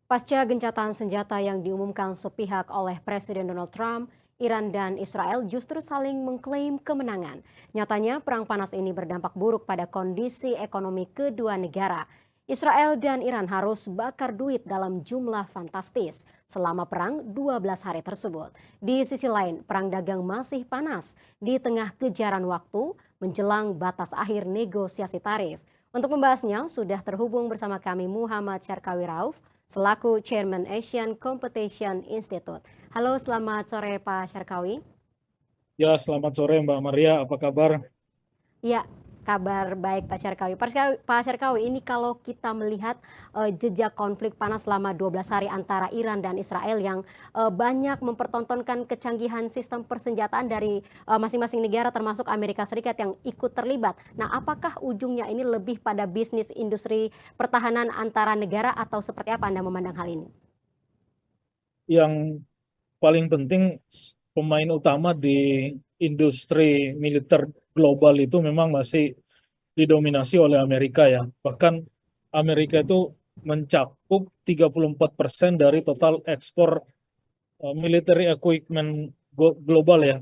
Pasca gencatan senjata yang diumumkan sepihak oleh Presiden Donald Trump, Iran dan Israel justru saling mengklaim kemenangan. Nyatanya perang panas ini berdampak buruk pada kondisi ekonomi kedua negara. Israel dan Iran harus bakar duit dalam jumlah fantastis selama perang 12 hari tersebut. Di sisi lain, perang dagang masih panas di tengah kejaran waktu menjelang batas akhir negosiasi tarif. Untuk membahasnya, sudah terhubung bersama kami Muhammad Syarkawi Rauf, selaku Chairman Asian Competition Institute. Halo, selamat sore Pak Syarkawi. Ya, selamat sore Mbak Maria, apa kabar? Ya, kabar baik Pak Syarkawi. Pak Syarkawi, ini kalau kita melihat jejak konflik panas selama 12 hari antara Iran dan Israel yang banyak mempertontonkan kecanggihan sistem persenjataan dari masing-masing negara termasuk Amerika Serikat yang ikut terlibat. Nah, apakah ujungnya ini lebih pada bisnis industri pertahanan antara negara atau seperti apa Anda memandang hal ini? Yang paling penting pemain utama di industri militer global itu memang masih didominasi oleh Amerika ya. Bahkan Amerika itu mencakup 34% dari total ekspor military equipment global ya.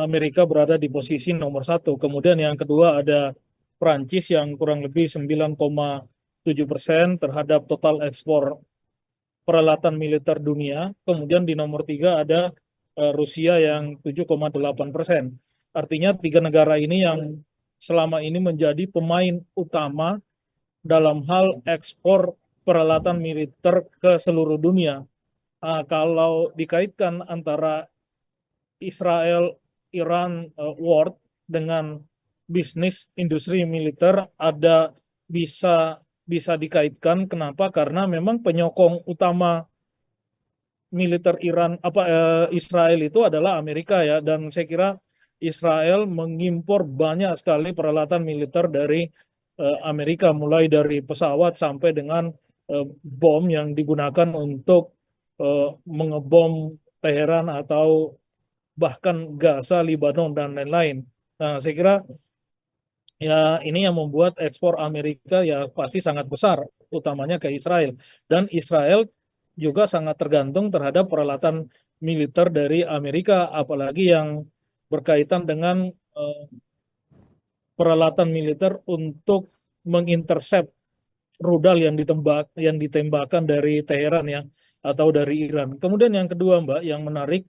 Amerika berada di posisi nomor satu. Kemudian yang kedua ada Prancis yang kurang lebih 9,7% terhadap total ekspor peralatan militer dunia. Kemudian di nomor tiga ada Rusia yang 7,8%. Artinya tiga negara ini yang selama ini menjadi pemain utama dalam hal ekspor peralatan militer ke seluruh dunia. Kalau dikaitkan antara Israel, Iran war dengan bisnis industri militer ada bisa bisa dikaitkan. Kenapa? Karena memang penyokong utama militer Israel itu adalah Amerika ya, dan saya kira Israel mengimpor banyak sekali peralatan militer dari Amerika, mulai dari pesawat sampai dengan bom yang digunakan untuk mengebom Teheran atau bahkan Gaza, Lebanon dan lain-lain. Nah, saya kira ya ini yang membuat ekspor Amerika ya pasti sangat besar, utamanya ke Israel. Dan Israel juga sangat tergantung terhadap peralatan militer dari Amerika, apalagi yang berkaitan dengan peralatan militer untuk mengintercept rudal yang ditembakkan dari Teheran ya, atau dari Iran. Kemudian yang kedua Mbak, yang menarik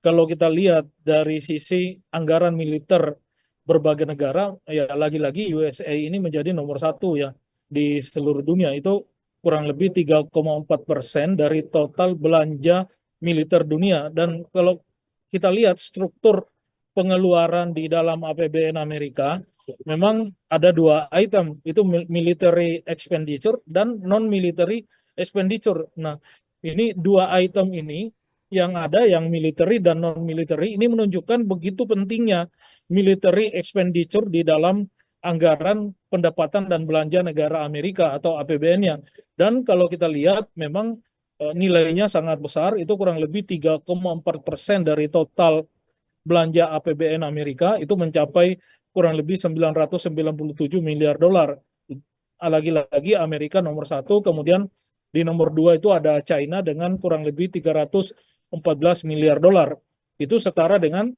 kalau kita lihat dari sisi anggaran militer berbagai negara, ya lagi-lagi USA ini menjadi nomor satu ya di seluruh dunia. Itu kurang lebih 3,4% dari total belanja militer dunia. Dan kalau kita lihat struktur pengeluaran di dalam APBN Amerika, memang ada dua item, itu military expenditure dan non-military expenditure. Nah, ini dua item ini yang ada, yang military dan non-military, ini menunjukkan begitu pentingnya military expenditure di dalam anggaran pendapatan dan belanja negara Amerika atau APBN-nya. Dan kalau kita lihat memang nilainya sangat besar, itu kurang lebih 3,4% dari total belanja APBN Amerika, itu mencapai kurang lebih 997 miliar dolar. Lagi-lagi Amerika nomor satu, kemudian di nomor dua itu ada China dengan kurang lebih 314 miliar dolar. Itu setara dengan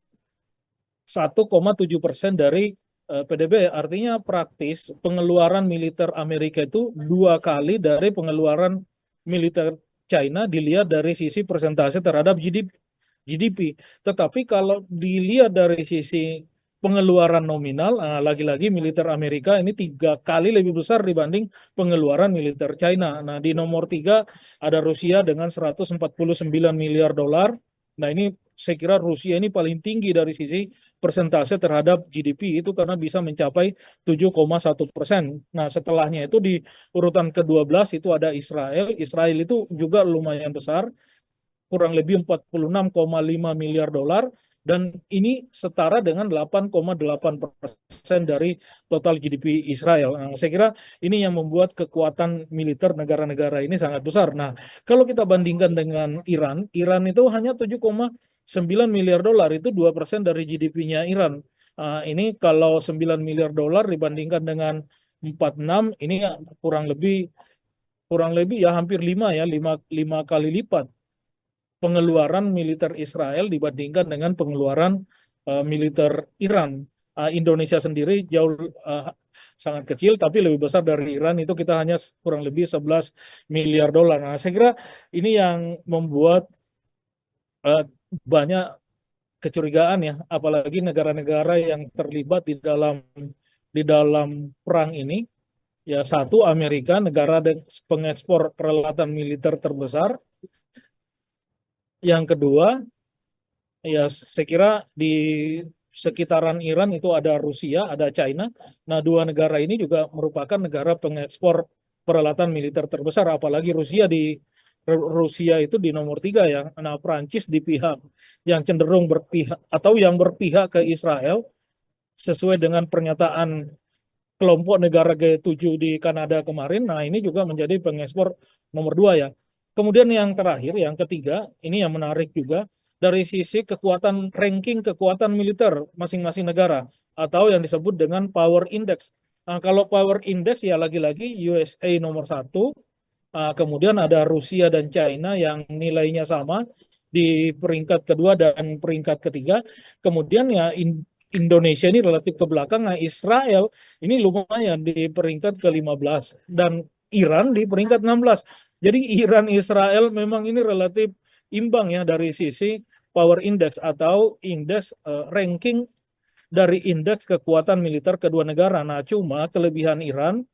1,7% dari PDB. Artinya praktis pengeluaran militer Amerika itu dua kali dari pengeluaran militer China dilihat dari sisi persentase terhadap GDP. Tetapi kalau dilihat dari sisi pengeluaran nominal, lagi-lagi militer Amerika ini tiga kali lebih besar dibanding pengeluaran militer China. Nah, di nomor tiga ada Rusia dengan 149 miliar dolar. Nah, ini saya kira Rusia ini paling tinggi dari sisi persentase terhadap GDP itu karena bisa mencapai 7,1%. Nah, setelahnya itu di urutan ke-12 itu ada Israel. Israel itu juga lumayan besar, kurang lebih 46,5 miliar dolar, dan ini setara dengan 8,8% dari total GDP Israel. Nah, saya kira ini yang membuat kekuatan militer negara-negara ini sangat besar. Nah, kalau kita bandingkan dengan Iran, Iran itu hanya 7,9 miliar dolar, itu 2% dari GDP-nya Iran. Ini kalau 9 miliar dolar dibandingkan dengan 46, ini kurang lebih kurang lebih ya hampir 5 kali lipat pengeluaran militer Israel dibandingkan dengan pengeluaran militer Iran. Indonesia sendiri jauh sangat kecil, tapi lebih besar dari Iran, itu kita hanya kurang lebih 11 miliar dolar. Nah, saya kira ini yang membuat banyak kecurigaan ya, apalagi negara-negara yang terlibat di dalam perang ini. Ya, satu, Amerika, negara pengekspor peralatan militer terbesar. Yang kedua, ya saya kira di sekitaran Iran itu ada Rusia, ada China. Nah, dua negara ini juga merupakan negara pengekspor peralatan militer terbesar, apalagi Rusia itu di nomor 3 ya. Nah, Prancis di pihak yang cenderung berpihak atau yang berpihak ke Israel sesuai dengan pernyataan kelompok negara G7 di Kanada kemarin. Nah, ini juga menjadi pengekspor nomor 2 ya. Kemudian yang terakhir, yang ketiga, ini yang menarik juga dari sisi ranking kekuatan militer masing-masing negara atau yang disebut dengan Power Index. Nah, kalau Power Index ya lagi-lagi USA nomor 1, kemudian ada Rusia dan China yang nilainya sama di peringkat kedua dan peringkat ketiga. Kemudian ya Indonesia ini relatif ke belakang. Nah, Israel ini lumayan di peringkat ke-15 dan Iran di peringkat 16. Jadi Iran Israel memang ini relatif imbang ya dari sisi power index atau indeks ranking dari indeks kekuatan militer kedua negara. Nah, cuma kelebihan Iran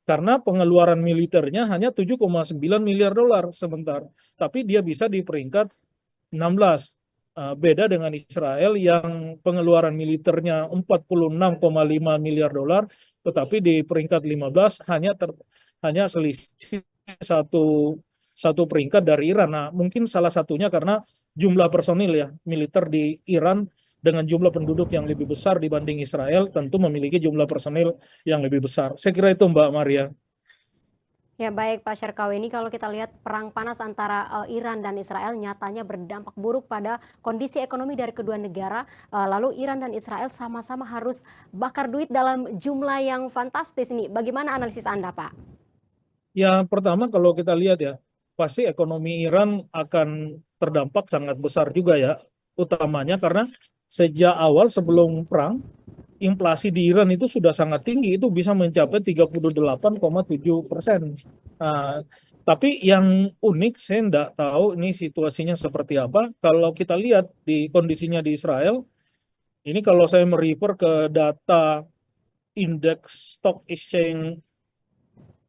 karena pengeluaran militernya hanya 7,9 miliar dolar sebentar, tapi dia bisa di peringkat 16. Beda dengan Israel yang pengeluaran militernya 46,5 miliar dolar, tetapi di peringkat 15 hanya selisih satu peringkat dari Iran. Nah, mungkin salah satunya karena jumlah personil ya militer di Iran dengan jumlah penduduk yang lebih besar dibanding Israel tentu memiliki jumlah personil yang lebih besar. Saya kira itu Mbak Maria. Ya baik Pak Syarkawi, ini kalau kita lihat perang panas antara Iran dan Israel nyatanya berdampak buruk pada kondisi ekonomi dari kedua negara. Lalu Iran dan Israel sama-sama harus bakar duit dalam jumlah yang fantastis ini. Bagaimana analisis Anda, Pak? Ya, pertama kalau kita lihat ya, pasti ekonomi Iran akan terdampak sangat besar juga ya, utamanya karena sejak awal sebelum perang, inflasi di Iran itu sudah sangat tinggi, itu bisa mencapai 38,7%. Nah, tapi yang unik, saya tidak tahu ini situasinya seperti apa. Kalau kita lihat di kondisinya di Israel, ini kalau saya merefer ke data indeks stock exchange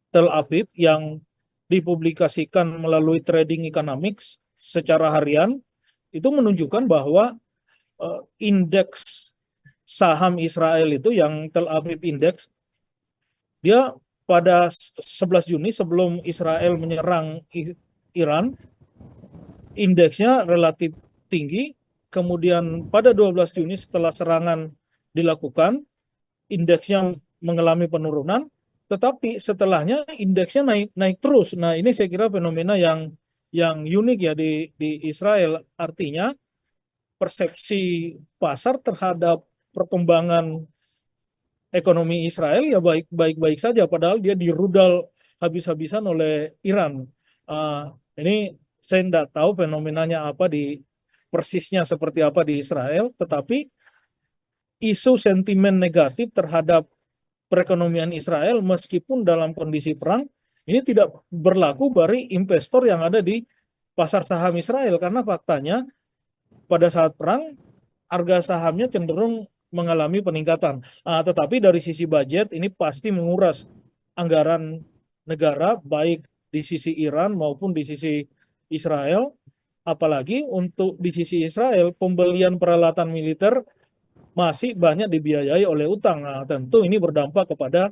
Tel Aviv yang dipublikasikan melalui Trading Economics secara harian, itu menunjukkan bahwa indeks saham Israel itu yang Tel Aviv Index, dia pada 11 Juni sebelum Israel menyerang Iran, indeksnya relatif tinggi. Kemudian pada 12 Juni setelah serangan dilakukan, indeksnya mengalami penurunan, tetapi setelahnya indeksnya naik terus. Nah, ini saya kira fenomena yang unik ya di Israel. Artinya persepsi pasar terhadap perkembangan ekonomi Israel ya baik-baik saja, padahal dia dirudal habis-habisan oleh Iran. Ini saya tidak tahu fenomenanya apa persisnya seperti apa di Israel, tetapi isu sentimen negatif terhadap perekonomian Israel meskipun dalam kondisi perang ini tidak berlaku bagi investor yang ada di pasar saham Israel, karena faktanya pada saat perang harga sahamnya cenderung mengalami peningkatan. Tetapi dari sisi budget ini pasti menguras anggaran negara baik di sisi Iran maupun di sisi Israel. Apalagi untuk di sisi Israel pembelian peralatan militer masih banyak dibiayai oleh utang. Nah, tentu ini berdampak kepada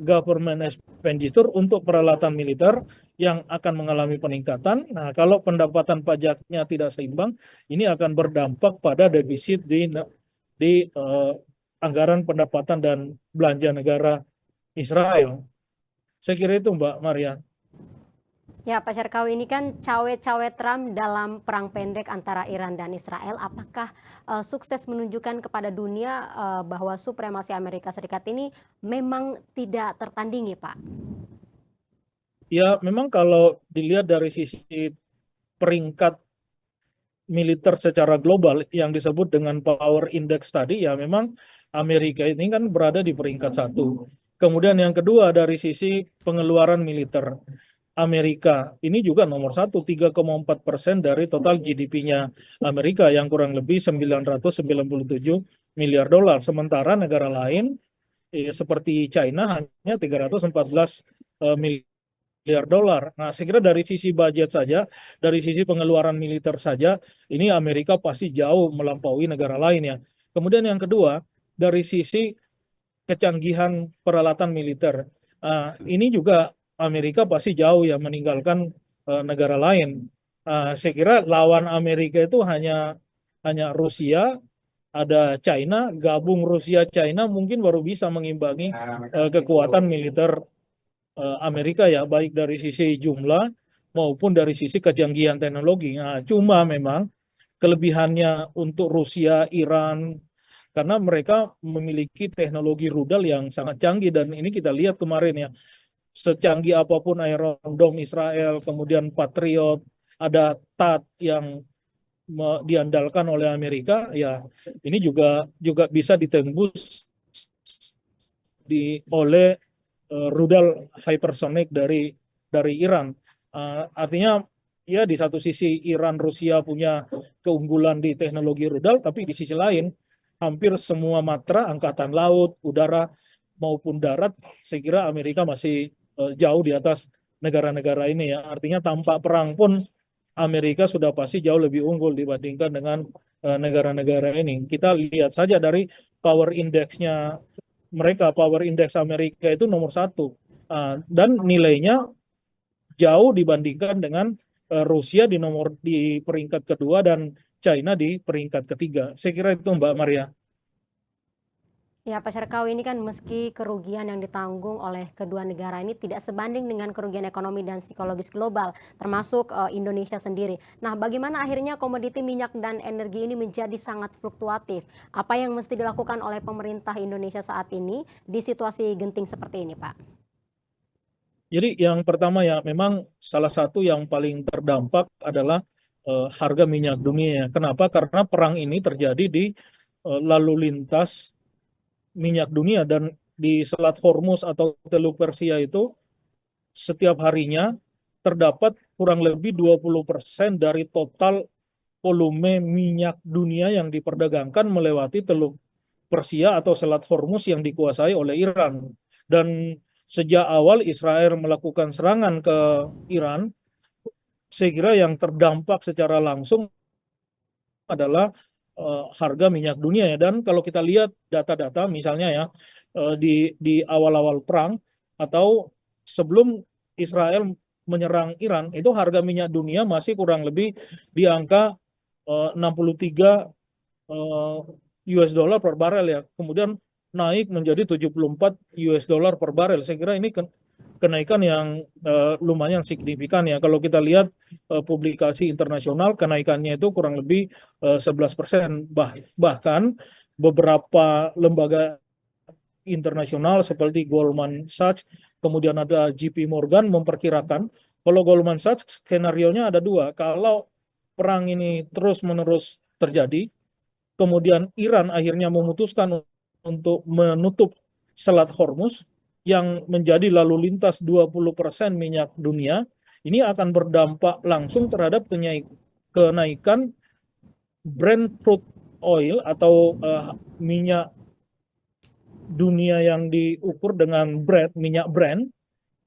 government expenditure untuk peralatan militer yang akan mengalami peningkatan. Nah, kalau pendapatan pajaknya tidak seimbang, ini akan berdampak pada defisit di anggaran pendapatan dan belanja negara Israel. Saya kira itu Mbak Maria. Ya Pak Syarkawi, ini kan cawe-cawe Trump dalam perang pendek antara Iran dan Israel. Apakah sukses menunjukkan kepada dunia bahwa supremasi Amerika Serikat ini memang tidak tertandingi, Pak? Ya, memang kalau dilihat dari sisi peringkat militer secara global yang disebut dengan power index tadi, ya memang Amerika ini kan berada di peringkat satu. Kemudian yang kedua dari sisi pengeluaran militer, Amerika ini juga nomor satu, 3,4% dari total GDP-nya Amerika yang kurang lebih 997 miliar dolar. Sementara negara lain seperti China hanya 314 miliar dolar. Nah, saya kira dari sisi budget saja, dari sisi pengeluaran militer saja, ini Amerika pasti jauh melampaui negara lain ya. Kemudian yang kedua, dari sisi kecanggihan peralatan militer, ini juga Amerika pasti jauh ya meninggalkan negara lain. Saya kira lawan Amerika itu hanya Rusia, ada China, gabung Rusia China mungkin baru bisa mengimbangi kekuatan militer Amerika ya, baik dari sisi jumlah maupun dari sisi kecanggihan teknologi. Nah, cuma memang kelebihannya untuk Rusia, Iran, karena mereka memiliki teknologi rudal yang sangat canggih dan ini kita lihat kemarin ya, secanggih apapun Iron Dome Israel, kemudian Patriot, ada THAAD yang diandalkan oleh Amerika, ya ini juga bisa ditembus oleh rudal hypersonic dari Iran. Artinya ya di satu sisi Iran Rusia punya keunggulan di teknologi rudal, tapi di sisi lain hampir semua matra angkatan laut, udara maupun darat, saya kira Amerika masih jauh di atas negara-negara ini ya. Artinya tanpa perang pun Amerika sudah pasti jauh lebih unggul dibandingkan dengan negara-negara ini. Kita lihat saja dari power index-nya mereka, power index Amerika itu nomor satu. Dan nilainya jauh dibandingkan dengan Rusia di peringkat kedua dan China di peringkat ketiga. Saya kira itu Mbak Maria. Ya, Pak Syarkawi, ini kan meski kerugian yang ditanggung oleh kedua negara ini tidak sebanding dengan kerugian ekonomi dan psikologis global, termasuk Indonesia sendiri. Nah, bagaimana akhirnya komoditi minyak dan energi ini menjadi sangat fluktuatif? Apa yang mesti dilakukan oleh pemerintah Indonesia saat ini di situasi genting seperti ini, Pak? Jadi yang pertama ya memang salah satu yang paling terdampak adalah harga minyak dunia. Kenapa? Karena perang ini terjadi di lalu lintas minyak dunia dan di Selat Hormuz atau Teluk Persia itu setiap harinya terdapat kurang lebih 20% dari total volume minyak dunia yang diperdagangkan melewati Teluk Persia atau Selat Hormuz yang dikuasai oleh Iran. Dan sejak awal Israel melakukan serangan ke Iran, saya kira yang terdampak secara langsung adalah harga minyak dunia ya. Dan kalau kita lihat data-data misalnya ya di awal-awal perang atau sebelum Israel menyerang Iran itu harga minyak dunia masih kurang lebih di angka 63 US dollar per barel ya. Kemudian naik menjadi 74 US dollar per barel. Saya kira ini kenaikan yang lumayan signifikan ya. Kalau kita lihat publikasi internasional, kenaikannya itu kurang lebih 11%. Bahkan beberapa lembaga internasional seperti Goldman Sachs, kemudian ada JP Morgan memperkirakan, kalau Goldman Sachs skenario-nya ada dua. Kalau perang ini terus-menerus terjadi, kemudian Iran akhirnya memutuskan untuk menutup Selat Hormuz yang menjadi lalu lintas 20% minyak dunia, ini akan berdampak langsung terhadap kenaikan Brent crude oil atau minyak dunia yang diukur dengan minyak Brent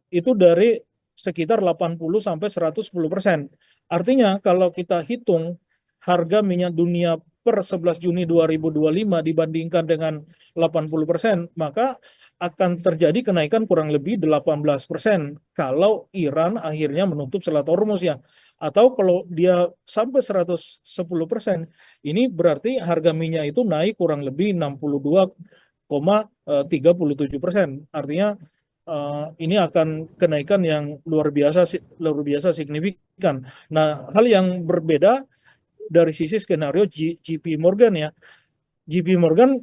itu dari sekitar 80 sampai 110%. Artinya kalau kita hitung harga minyak dunia per 11 Juni 2025 dibandingkan dengan 80%, maka akan terjadi kenaikan kurang lebih 18% kalau Iran akhirnya menutup Selat Hormuz ya. Atau kalau dia sampai 110%, ini berarti harga minyak itu naik kurang lebih 62,37%. Artinya ini akan kenaikan yang luar biasa signifikan. Nah, hal yang berbeda dari sisi skenario JP Morgan ya. JP Morgan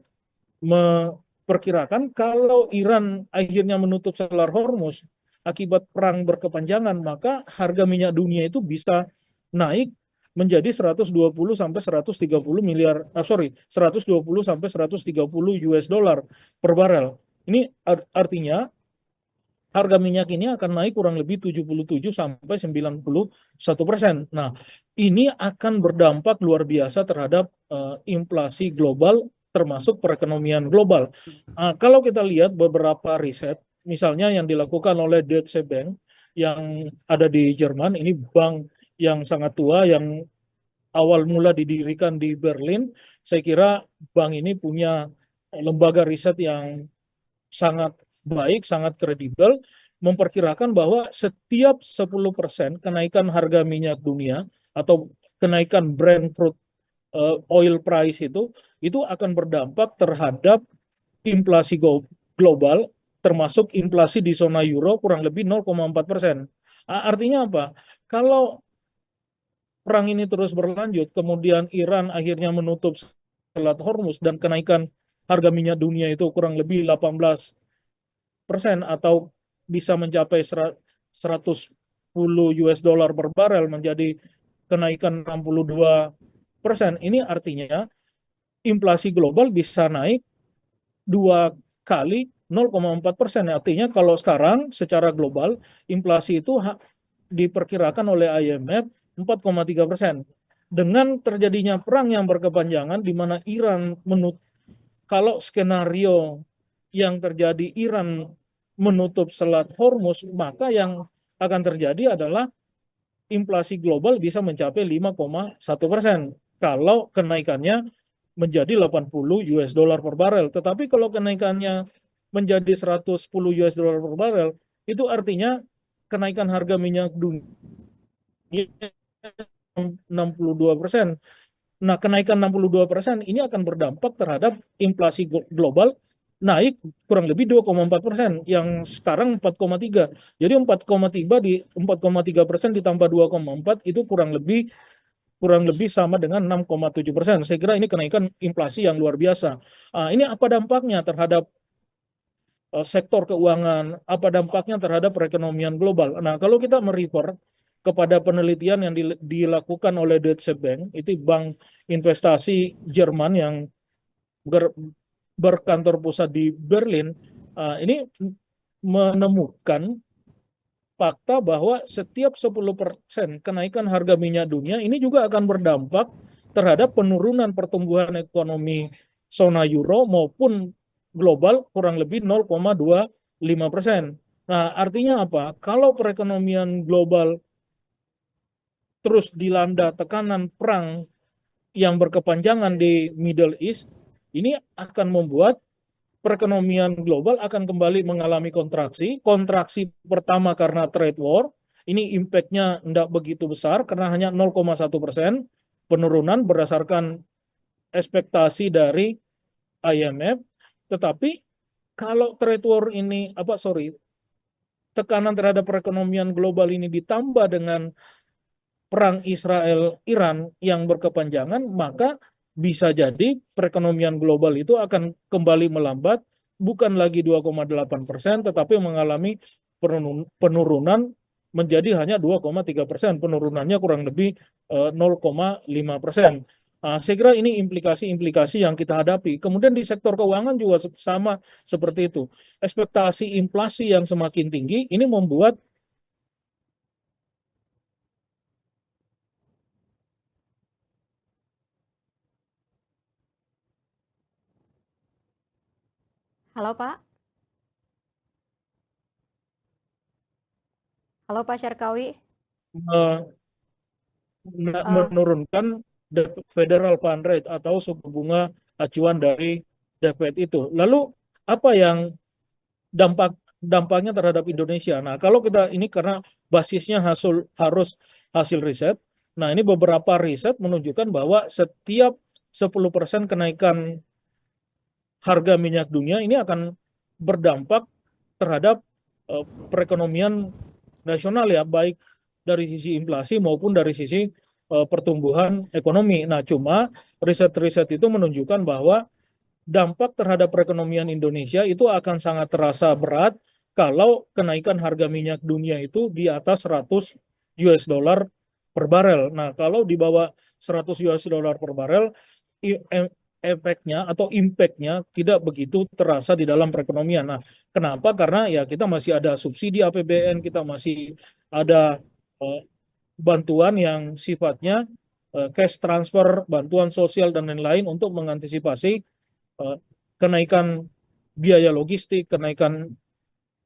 memperkirakan kalau Iran akhirnya menutup Selat Hormuz, akibat perang berkepanjangan, maka harga minyak dunia itu bisa naik menjadi 120 sampai 130 miliar, 120 sampai 130 US dollar per barel. Ini artinya harga minyak ini akan naik kurang lebih 77 sampai 91%. Nah, ini akan berdampak luar biasa terhadap inflasi global termasuk perekonomian global. Kalau kita lihat beberapa riset, misalnya yang dilakukan oleh Deutsche Bank yang ada di Jerman, ini bank yang sangat tua yang awal mula didirikan di Berlin. Saya kira bank ini punya lembaga riset yang sangat baik, sangat kredibel, memperkirakan bahwa setiap 10% kenaikan harga minyak dunia atau kenaikan Brent crude oil price itu akan berdampak terhadap inflasi global, termasuk inflasi di zona euro kurang lebih 0,4%. Artinya apa? Kalau perang ini terus berlanjut, kemudian Iran akhirnya menutup Selat Hormuz dan kenaikan harga minyak dunia itu kurang lebih 18% atau bisa mencapai 110 US dollar per barel menjadi kenaikan 62%. Ini artinya inflasi global bisa naik 2 kali 0,4%. Artinya kalau sekarang secara global inflasi itu diperkirakan oleh IMF 4,3%. Dengan terjadinya perang yang berkepanjangan di mana Iran kalau skenario yang terjadi Iran menutup Selat Hormuz, maka yang akan terjadi adalah inflasi global bisa mencapai 5,1% kalau kenaikannya menjadi 80 US dollar per barel. Tetapi kalau kenaikannya menjadi 110 US dollar per barel, itu artinya kenaikan harga minyak dunia 62%. Nah, kenaikan 62% ini akan berdampak terhadap inflasi global naik kurang lebih 2,4%, yang sekarang 4,3. Jadi 4,3% ditambah 2,4 itu kurang lebih sama dengan 6,7%. Saya kira ini kenaikan inflasi yang luar biasa. Ini apa dampaknya terhadap sektor keuangan, apa dampaknya terhadap perekonomian global. Nah, kalau kita merefer kepada penelitian yang dilakukan oleh Deutsche Bank, itu bank investasi Jerman yang berkantor pusat di Berlin, ini menemukan fakta bahwa setiap 10% kenaikan harga minyak dunia ini juga akan berdampak terhadap penurunan pertumbuhan ekonomi zona euro maupun global kurang lebih 0,25%. Nah, artinya apa? Kalau perekonomian global terus dilanda tekanan perang yang berkepanjangan di Middle East, ini akan membuat perekonomian global akan kembali mengalami kontraksi. Kontraksi pertama karena trade war, ini impact-nya tidak begitu besar karena hanya 0,1% penurunan berdasarkan ekspektasi dari IMF. Tetapi kalau trade war ini, tekanan terhadap perekonomian global ini ditambah dengan perang Israel-Iran yang berkepanjangan, maka bisa jadi perekonomian global itu akan kembali melambat, bukan lagi 2,8%, tetapi mengalami penurunan menjadi hanya 2,3%. Penurunannya kurang lebih 0,5%. Saya kira ini implikasi-implikasi yang kita hadapi. Kemudian di sektor keuangan juga sama seperti itu. Ekspektasi inflasi yang semakin tinggi, ini membuat Halo Pak. Halo Pak Syarkawi. menurunkan Federal Fund Rate atau suku bunga acuan dari The Fed itu. Lalu apa yang dampaknya terhadap Indonesia? Nah, kalau kita ini karena basisnya harus hasil riset. Nah, ini beberapa riset menunjukkan bahwa setiap 10% kenaikan harga minyak dunia ini akan berdampak terhadap perekonomian nasional ya, baik dari sisi inflasi maupun dari sisi pertumbuhan ekonomi. Nah, cuma riset-riset itu menunjukkan bahwa dampak terhadap perekonomian Indonesia itu akan sangat terasa berat kalau kenaikan harga minyak dunia itu di atas 100 US dollar per barel. Nah, kalau di bawah 100 US dollar per barel, efeknya atau impact-nya tidak begitu terasa di dalam perekonomian. Nah, kenapa? Karena ya kita masih ada subsidi APBN, kita masih ada eh, bantuan yang sifatnya cash transfer, bantuan sosial dan lain-lain untuk mengantisipasi kenaikan biaya logistik, kenaikan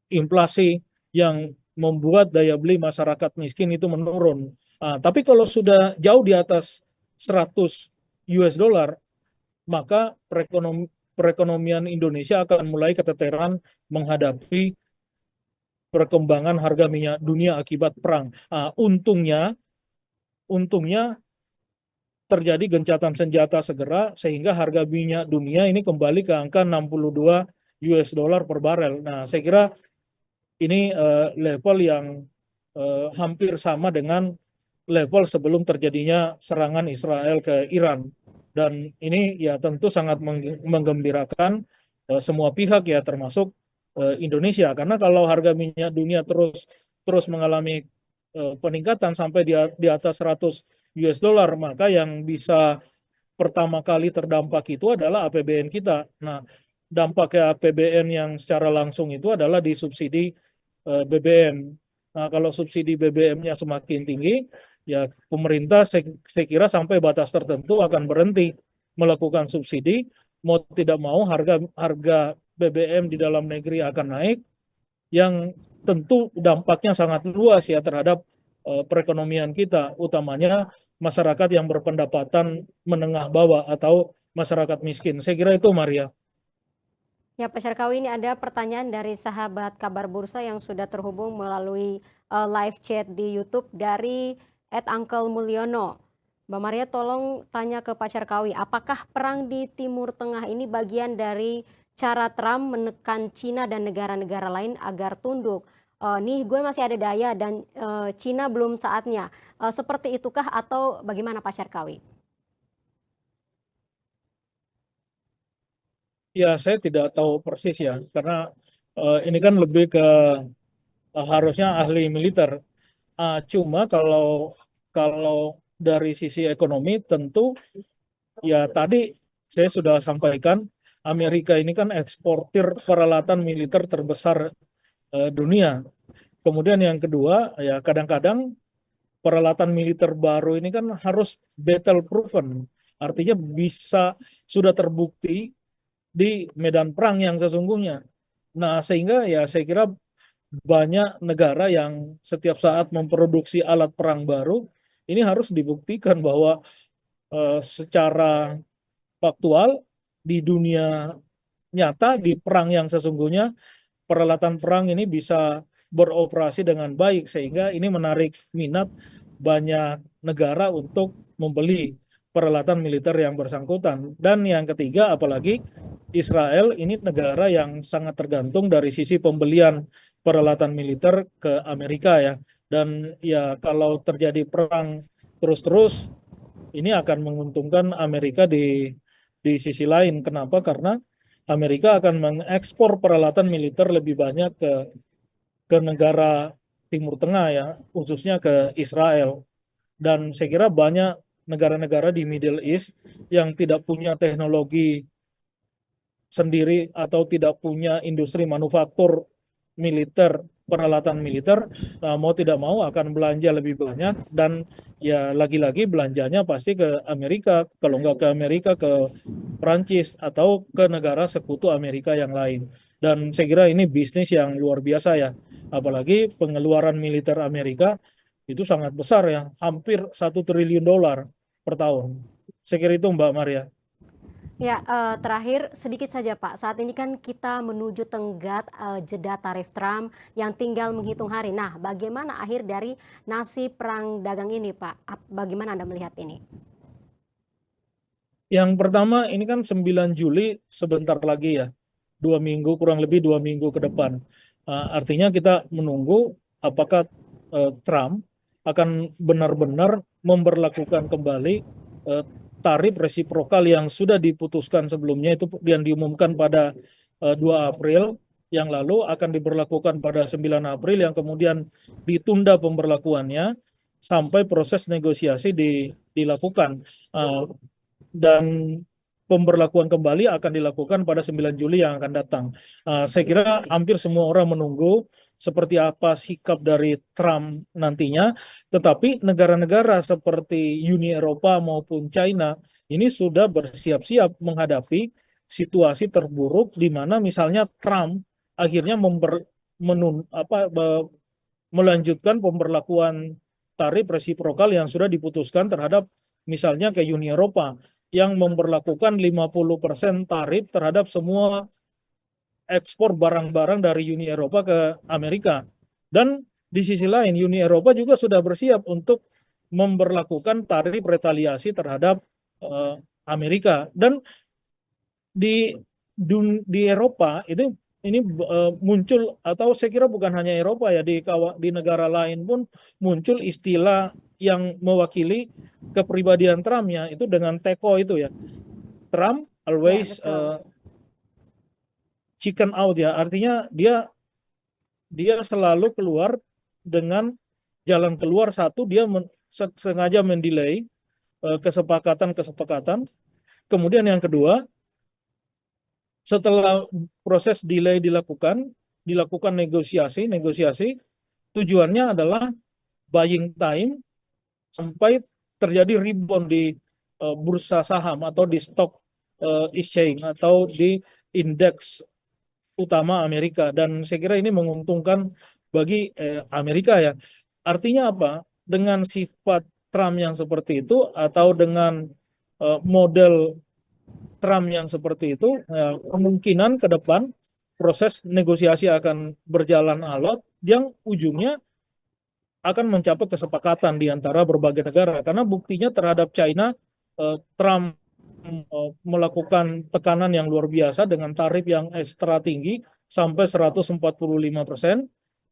inflasi yang membuat daya beli masyarakat miskin itu menurun. Tapi kalau sudah jauh di atas 100 US dollar, maka perekonomian Indonesia akan mulai keteteran menghadapi perkembangan harga minyak dunia akibat perang. Untungnya terjadi gencatan senjata segera sehingga harga minyak dunia ini kembali ke angka 62 US dollar per barel. Nah, saya kira ini level yang hampir sama dengan level sebelum terjadinya serangan Israel ke Iran. Dan ini ya tentu sangat menggembirakan semua pihak ya termasuk Indonesia. Karena kalau harga minyak dunia terus mengalami peningkatan sampai di atas 100 US dollar, maka yang bisa pertama kali terdampak itu adalah APBN kita. Nah, dampak APBN yang secara langsung itu adalah di subsidi BBM. Nah, kalau subsidi BBM-nya semakin tinggi, ya pemerintah saya kira sampai batas tertentu akan berhenti melakukan subsidi. Mau tidak mau harga BBM di dalam negeri akan naik, yang tentu dampaknya sangat luas ya terhadap perekonomian kita, utamanya masyarakat yang berpendapatan menengah bawah atau masyarakat miskin. Saya kira itu, Maria. Ya, Pak Syarkawi, ini ada pertanyaan dari sahabat kabar bursa yang sudah terhubung melalui live chat di YouTube dari @Uncle Mulyono. Mbak Maria, tolong tanya ke Pak Syarkawi, apakah perang di Timur Tengah ini bagian dari cara Trump menekan Cina dan negara-negara lain agar tunduk? Nih gue masih ada daya dan Cina belum saatnya. Seperti itukah atau bagaimana Pak Syarkawi? Ya, saya tidak tahu persis ya, karena ini kan lebih ke harusnya ahli militer. Cuma kalau dari sisi ekonomi tentu ya tadi saya sudah sampaikan Amerika ini kan eksportir peralatan militer terbesar dunia. Kemudian yang kedua ya kadang-kadang peralatan militer baru ini kan harus battle proven. Artinya sudah terbukti di medan perang yang sesungguhnya. Nah, sehingga ya saya kira banyak negara yang setiap saat memproduksi alat perang baru, ini harus dibuktikan bahwa secara faktual di dunia nyata, di perang yang sesungguhnya, peralatan perang ini bisa beroperasi dengan baik, sehingga ini menarik minat banyak negara untuk membeli peralatan militer yang bersangkutan. Dan yang ketiga, apalagi Israel ini negara yang sangat tergantung dari sisi pembelian peralatan militer ke Amerika ya. Dan ya kalau terjadi perang terus-terus, ini akan menguntungkan Amerika di sisi lain. Kenapa? Karena Amerika akan mengekspor peralatan militer lebih banyak ke negara Timur Tengah ya, khususnya ke Israel. Dan saya kira banyak negara-negara di Middle East yang tidak punya teknologi sendiri atau tidak punya industri manufaktur militer, peralatan militer, mau tidak mau akan belanja lebih banyak dan ya lagi-lagi belanjanya pasti ke Amerika, kalau nggak ke Amerika ke Prancis atau ke negara sekutu Amerika yang lain. Dan saya kira ini bisnis yang luar biasa ya, apalagi pengeluaran militer Amerika itu sangat besar ya, hampir 1 triliun dolar per tahun. Saya kira itu Mbak Maria. Ya, terakhir sedikit saja Pak, saat ini kan kita menuju tenggat jeda tarif Trump yang tinggal menghitung hari. Nah, bagaimana akhir dari nasib perang dagang ini Pak? Bagaimana Anda melihat ini? Yang pertama ini kan 9 Juli sebentar lagi ya, 2 minggu, kurang lebih 2 minggu ke depan. Artinya kita menunggu apakah Trump akan benar-benar memberlakukan kembali tarif resiprokal yang sudah diputuskan sebelumnya itu yang diumumkan pada 2 April yang lalu akan diberlakukan pada 9 April yang kemudian ditunda pemberlakuannya sampai proses negosiasi dilakukan. Dan pemberlakuan kembali akan dilakukan pada 9 Juli yang akan datang. Saya kira hampir semua orang menunggu seperti apa sikap dari Trump nantinya, tetapi negara-negara seperti Uni Eropa maupun China ini sudah bersiap-siap menghadapi situasi terburuk di mana misalnya Trump akhirnya melanjutkan pemberlakuan tarif resiprokal yang sudah diputuskan terhadap misalnya ke Uni Eropa yang memberlakukan 50% tarif terhadap semua ekspor barang-barang dari Uni Eropa ke Amerika. Dan di sisi lain Uni Eropa juga sudah bersiap untuk memberlakukan tarif retaliasi terhadap Amerika. Dan di Eropa itu ini muncul, atau saya kira bukan hanya Eropa ya, di negara lain pun muncul istilah yang mewakili kepribadian Trump ya, itu dengan teko itu ya. Trump always chicken out ya, artinya dia selalu keluar dengan jalan keluar satu, dia sengaja mendelay kesepakatan. Kemudian yang kedua, setelah proses delay dilakukan negosiasi, tujuannya adalah buying time sampai terjadi rebound di bursa saham atau di stock exchange atau di indeks utama Amerika. Dan saya kira ini menguntungkan bagi Amerika ya. Artinya apa? Dengan sifat Trump yang seperti itu atau dengan model Trump yang seperti itu, kemungkinan ke depan proses negosiasi akan berjalan alot yang ujungnya akan mencapai kesepakatan di antara berbagai negara. Karena buktinya terhadap China, Trump melakukan tekanan yang luar biasa dengan tarif yang ekstra tinggi sampai 145%,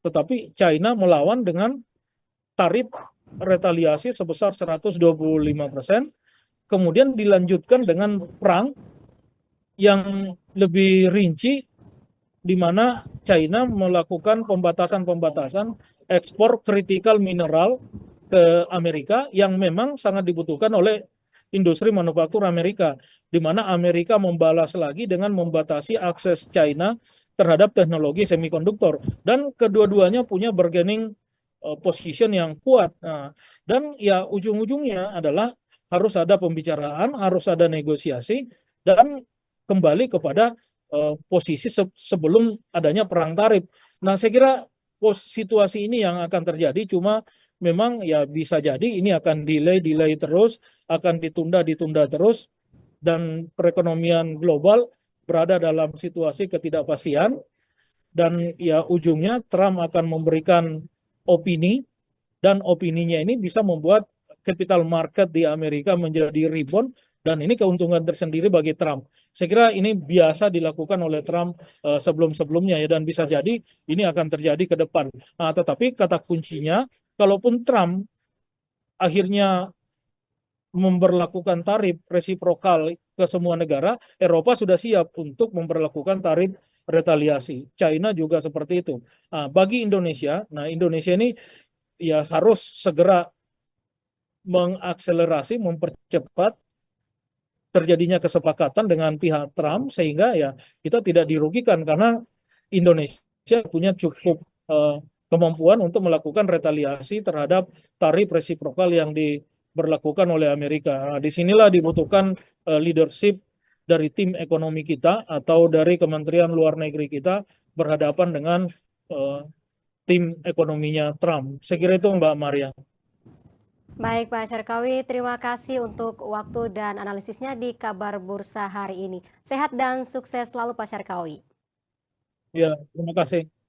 tetapi China melawan dengan tarif retaliasi sebesar 125%. Kemudian dilanjutkan dengan perang yang lebih rinci di mana China melakukan pembatasan ekspor kritikal mineral ke Amerika yang memang sangat dibutuhkan oleh industri manufaktur Amerika, di mana Amerika membalas lagi dengan membatasi akses China terhadap teknologi semikonduktor, dan kedua-duanya punya bargaining position yang kuat. Dan ya ujung-ujungnya adalah harus ada pembicaraan, harus ada negosiasi, dan kembali kepada posisi sebelum adanya perang tarif. Nah, saya kira situasi ini yang akan terjadi, cuma memang ya bisa jadi ini akan delay terus, akan ditunda terus, dan perekonomian global berada dalam situasi ketidakpastian, dan ya ujungnya Trump akan memberikan opini, dan opininya ini bisa membuat capital market di Amerika menjadi rebound, dan ini keuntungan tersendiri bagi Trump. Saya kira ini biasa dilakukan oleh Trump sebelum-sebelumnya ya, dan bisa jadi ini akan terjadi ke depan. Tetapi kata kuncinya, kalaupun Trump akhirnya memberlakukan tarif resiprokal ke semua negara, Eropa sudah siap untuk memberlakukan tarif retaliasi. China juga seperti itu. Bagi Indonesia, Indonesia ini ya harus segera mengakselerasi, mempercepat terjadinya kesepakatan dengan pihak Trump, sehingga ya kita tidak dirugikan, karena Indonesia punya cukup kemampuan untuk melakukan retaliasi terhadap tarif resiprokal yang diberlakukan oleh Amerika. Disinilah dibutuhkan leadership dari tim ekonomi kita atau dari Kementerian Luar Negeri kita berhadapan dengan tim ekonominya Trump. Saya kira itu Mbak Maria. Baik Pak Syarkawi, terima kasih untuk waktu dan analisisnya di Kabar Bursa hari ini. Sehat dan sukses selalu Pak Syarkawi. Ya, terima kasih.